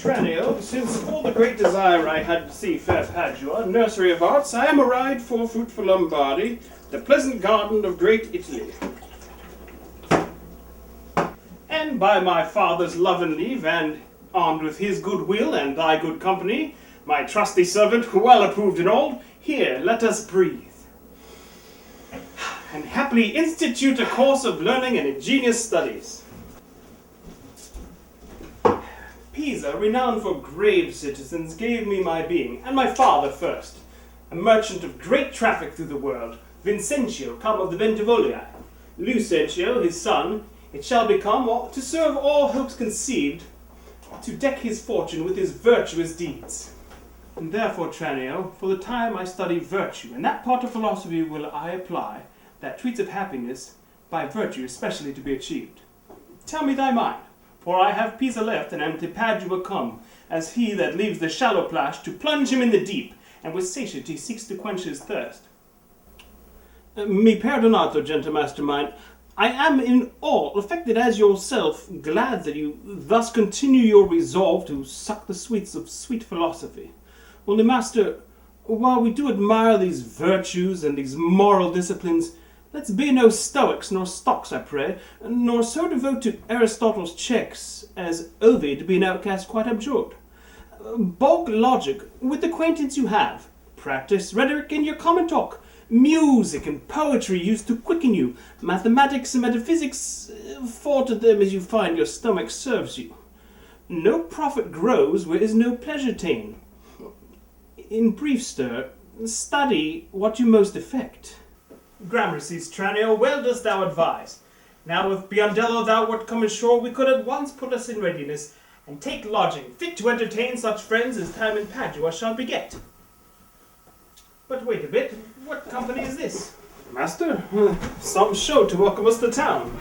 Tranio, since for the great desire I had to see fair Padua, nursery of arts, I am arrived for fruitful Lombardy, the pleasant garden of great Italy. And by my father's love and leave, and armed with his good will and thy good company, my trusty servant, well approved and old, here let us breathe, and happily institute a course of learning and ingenious studies. Pisa, renowned for grave citizens, gave me my being, and my father first, a merchant of great traffic through the world, Vincentio, come of the Bentivogli. Lucentio, his son, it shall become, to serve all hopes conceived, to deck his fortune with his virtuous deeds. And therefore, Tranio, for the time I study virtue, and that part of philosophy will I apply, that treats of happiness, by virtue especially to be achieved. Tell me thy mind, for I have Pisa left, and am to Padua come, as he that leaves the shallow plash to plunge him in the deep, and with satiety seeks to quench his thirst. Mi perdonato, gentle master mine, I am in all affected as yourself, glad that you thus continue your resolve to suck the sweets of sweet philosophy. Only, master, while we do admire these virtues and these moral disciplines, let's be no Stoics nor Stocks, I pray, nor so devote to Aristotle's checks as Ovid, being outcast, quite abjured. Bulk logic with the acquaintance you have, practice rhetoric in your common talk, music and poetry used to quicken you, mathematics and metaphysics, fall to them as you find your stomach serves you. No profit grows where is no pleasure ta'en. In brief, stir, study what you most affect. Gramercies, Tranio, well dost thou advise. Now if Biondello thou wert come ashore, we could at once put us in readiness, and take lodging, fit to entertain such friends as time in Padua shall beget. But wait a bit, what company is this? Master, some show to welcome us to town.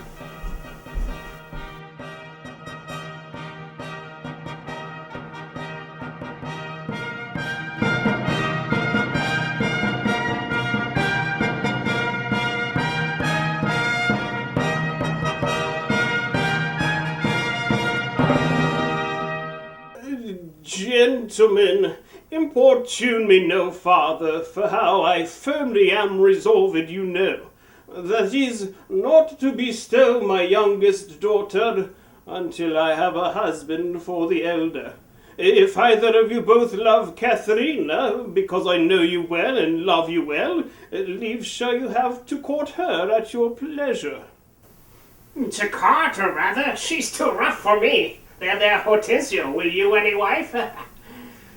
Gentlemen, importune me no farther, for how I firmly am resolved you know, that is, not to bestow my youngest daughter until I have a husband for the elder. If either of you both love Katharina, because I know you well and love you well, leave shall you have to court her at your pleasure. To court her, rather? She's too rough for me. There, Hortensio, will you any wife?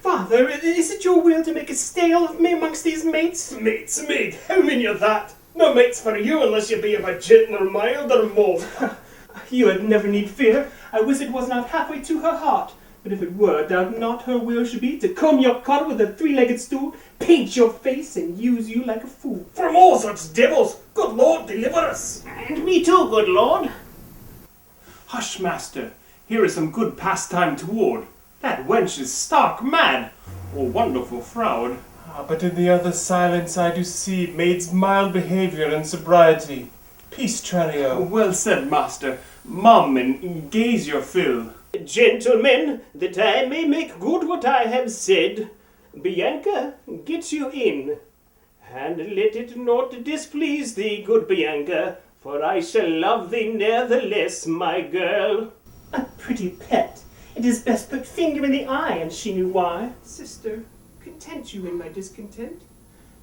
Father, is it your will to make a stale of me amongst these mates? Mates, maid, how many of that? No mates for you unless you be of a gentler mild or mold. You had never need fear. I wish it was not halfway to her heart. But if it were, doubt not her will should be to comb your cot with a three-legged stool, paint your face, and use you like a fool. From all such devils, good Lord, deliver us. And me too, good Lord. Hush, master. Here is some good pastime toward. That wench is stark mad, or wonderful froward. But in the other silence I do see maid's mild behaviour and sobriety. Peace, Tranio. Well said, master. Mum, and gaze your fill. Gentlemen, that I may make good what I have said, Bianca, get you in. And let it not displease thee, good Bianca, for I shall love thee ne'ertheless, my girl. A pretty pet. It is best put finger in the eye, and she knew why. Sister, content you in my discontent.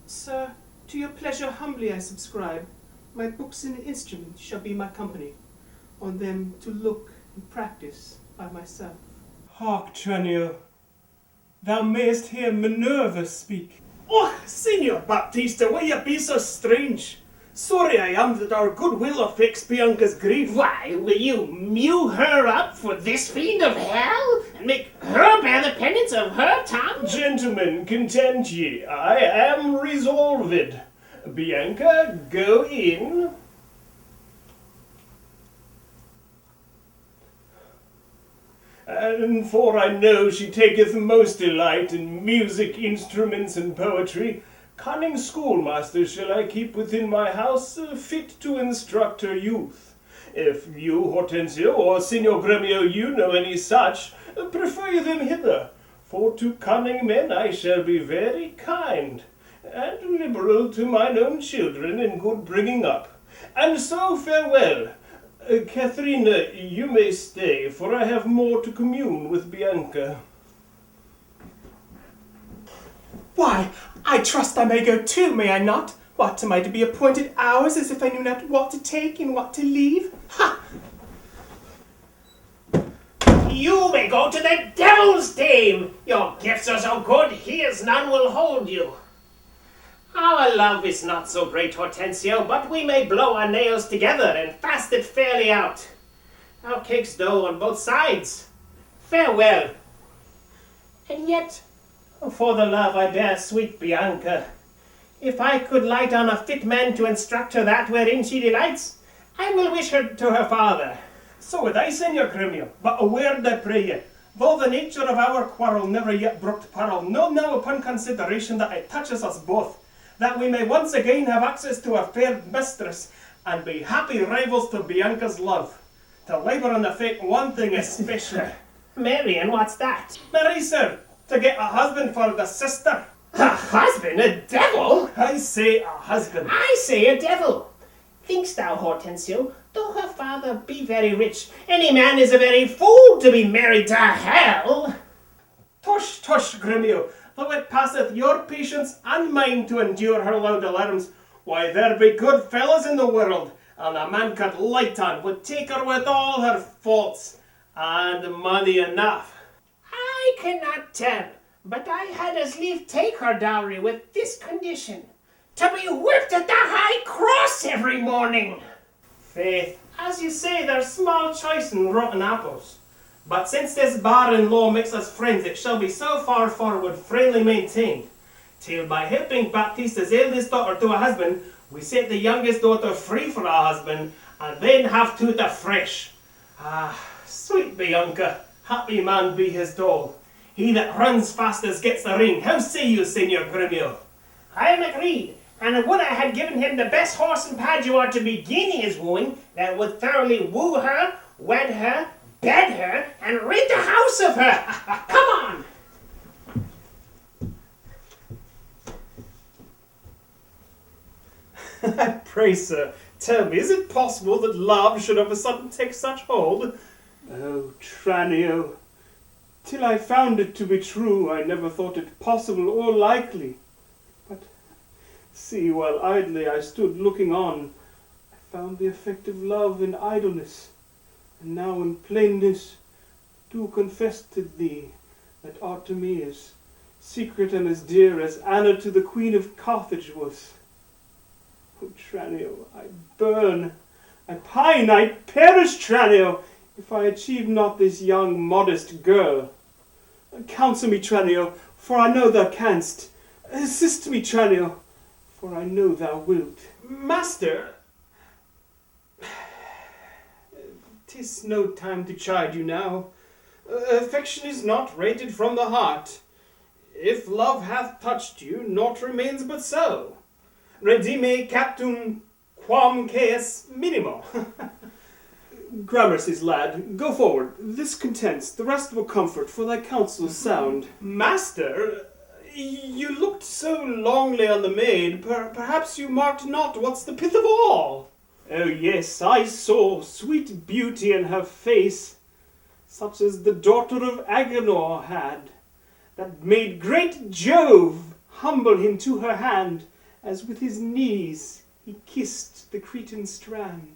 Sir, to your pleasure humbly I subscribe. My books and instruments shall be my company. On them to look and practice by myself. Hark, Tranio. Thou mayest hear Minerva speak. Oh, Signor Baptista, will you be so strange? Sorry I am that our goodwill affects Bianca's grief. Why, will you mew her up for this fiend of hell, and make her bear the penance of her tongue? Gentlemen, content ye. I am resolved. Bianca, go in. And for I know she taketh most delight in music, instruments, and poetry, cunning schoolmaster shall I keep within my house, fit to instruct her youth. If you, Hortensio, or Signor Gremio, you know any such, prefer them hither, for to cunning men I shall be very kind, and liberal to mine own children in good bringing up. And so farewell. Katharina, you may stay, for I have more to commune with Bianca. Why, I trust I may go too, may I not? What, am I to be appointed hours as if I knew not what to take and what to leave? Ha! You may go to the devil's dame. Your gifts are so good, here's none will hold you. Our love is not so great, Hortensio, but we may blow our nails together and fast it fairly out. Our cake's dough on both sides. Farewell. And yet, for the love I bear sweet Bianca, if I could light on a fit man to instruct her that wherein she delights, I will wish her to her father. So would I, Senor Gremio, but a word I pray ye. Though the nature of our quarrel never yet brought peril, know now upon consideration that it touches us both, that we may once again have access to a fair mistress, and be happy rivals to Bianca's love. To labour on the fate one thing especially. Marian, what's that? Marry, sir, to get a husband for the sister. A husband? A devil? I say a husband. I say a devil. Thinkst thou, Hortensio, though her father be very rich, any man is a very fool to be married to hell? Tush, tush, Gremio, though it passeth your patience and mine to endure her loud alarms, why there be good fellows in the world, and a man could light on would take her with all her faults, and money enough. I cannot tell, but I had as lief take her dowry with this condition, to be whipped at the high cross every morning. Faith, as you say, there's small choice in rotten apples. But since this barren law makes us friends, it shall be so far forward freely maintained, till by helping Baptista's eldest daughter to a husband, we set the youngest daughter free for a husband, and then have two to fresh. Ah, sweet Bianca, happy man be his dole. He that runs fastest gets the ring. How say you, Senor Gremio? I am agreed, and would I had given him the best horse in Padua to begin his wooing, that would thoroughly woo her, wed her, bed her, and rid the house of her. Come on! Pray, sir, tell me, is it possible that love should of a sudden take such hold? Oh, Tranio, till I found it to be true, I never thought it possible or likely. But see, while idly I stood looking on, I found the effect of love in idleness, and now in plainness do confess to thee that art to me as secret and as dear as Anna to the Queen of Carthage was. Oh, Tranio, I burn, I pine, I perish, Tranio, if I achieve not this young modest girl. Counsel me, Tranio, for I know thou canst. Assist me, Tranio, for I know thou wilt. Master, 'tis no time to chide you now. Affection is not rated from the heart. If love hath touched you, naught remains but so. Redime captum quam caes minimo. Gramercy's lad, go forward. This contents, the rest will comfort, for thy counsel is sound. Master, you looked so longly on the maid, perhaps you marked not what's the pith of all. Oh yes, I saw sweet beauty in her face, such as the daughter of Agenor had, that made great Jove humble him to her hand, as with his knees he kissed the Cretan strand.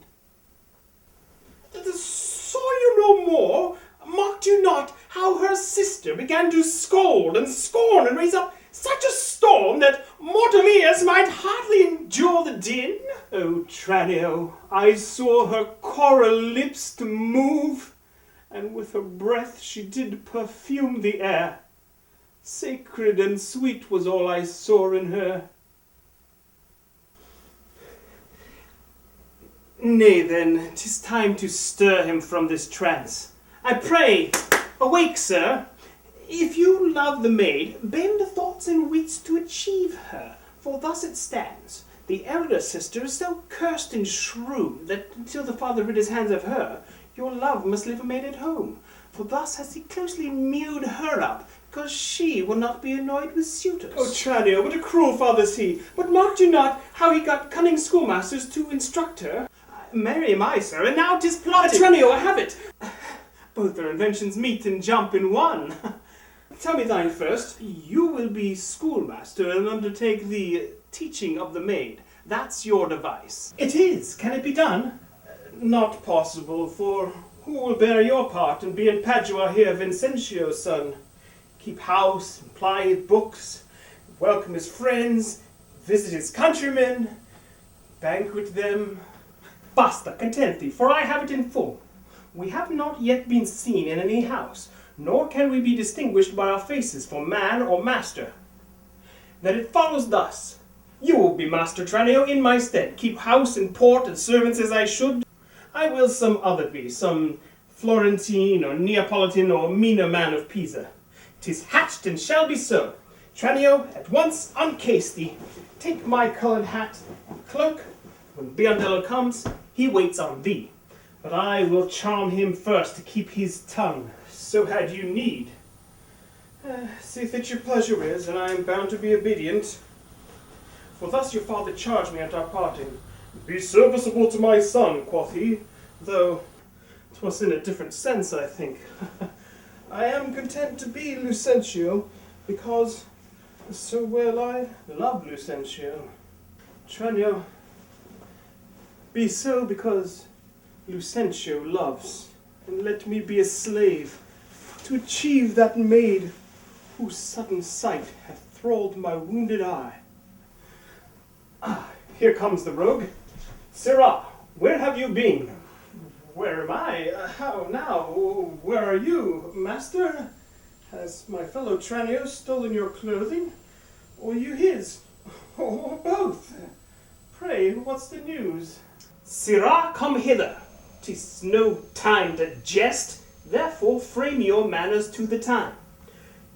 Saw you no more? Marked you not how her sister began to scold and scorn and raise up such a storm that mortal ears might hardly endure the din? Oh, Tranio, I saw her coral lips to move, and with her breath she did perfume the air. Sacred and sweet was all I saw in her. Nay, then, 'tis time to stir him from this trance. I pray, awake, sir. If you love the maid, bend thoughts and wits to achieve her, for thus it stands. The elder sister is so cursed and shrewd that until the father rid his hands of her, your love must live a maid at home. For thus has he closely mewed her up, because she will not be annoyed with suitors. Oh, Tranio, what a cruel father's he! But marked you not how he got cunning schoolmasters to instruct her? Marry am I, sir, and now 'tis plotted. Tranio, I have it! Both their inventions meet and jump in one. Tell me thine first. You will be schoolmaster and undertake the teaching of the maid. That's your device. It is. Can it be done? Not possible, for who will bear your part and be in Padua here Vincentio's son? Keep house, and ply his books, welcome his friends, visit his countrymen, banquet them. Basta, content thee, for I have it in full. We have not yet been seen in any house, nor can we be distinguished by our faces for man or master. Then it follows thus. You will be Master Tranio in my stead, keep house and port and servants as I should. I will some other be, some Florentine or Neapolitan or meaner man of Pisa. 'Tis hatched and shall be so. Tranio, at once uncase thee. Take my coloured hat and cloak. When Biondello comes, he waits on thee. But I will charm him first to keep his tongue. So had you need. See that your pleasure is, and I am bound to be obedient. For thus your father charged me at our parting. Be serviceable to my son, quoth he, though 'twas in a different sense, I think. I am content to be Lucentio, because so well I love Lucentio. Tranio, be so because Lucentio loves, and let me be a slave to achieve that maid whose sudden sight hath thralled my wounded eye. Ah, here comes the rogue. Sirrah, where have you been? Where am I? How now? Where are you, master? Has my fellow Tranio stolen your clothing? Or you his? Or both? Pray, what's the news? Sirrah, come hither. 'Tis no time to jest, therefore frame your manners to the time.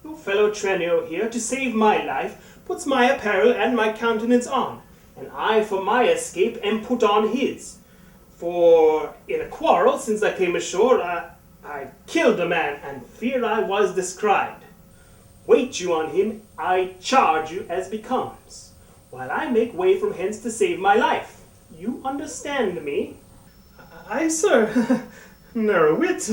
Your fellow Tranio here, to save my life, puts my apparel and my countenance on, and I for my escape am put on his. For in a quarrel since I came ashore, I killed a man, and fear I was descried. Wait you on him, I charge you as becomes, while I make way from hence to save my life. You understand me? Aye, sir. Ne'er a whit.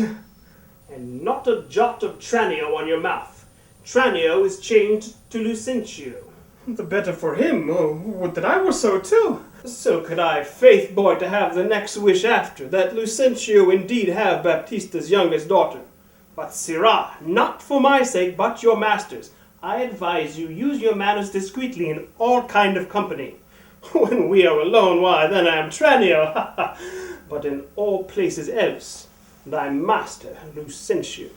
And not a jot of Tranio on your mouth. Tranio is chained to Lucentio. The better for him. Oh, would that I were so too. So could I, faith, boy, to have the next wish after, that Lucentio indeed have Baptista's youngest daughter. But, sirrah, not for my sake, but your master's, I advise you use your manners discreetly in all kind of company. When we are alone, why, then I am Tranio, but in all places else, thy master, Lucentio.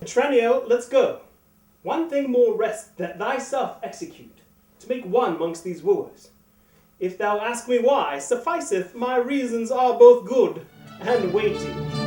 Tranio, let's go. One thing more rest that thyself execute, to make one mongst these wooers. If thou ask me why, sufficeth my reasons are both good and weighty.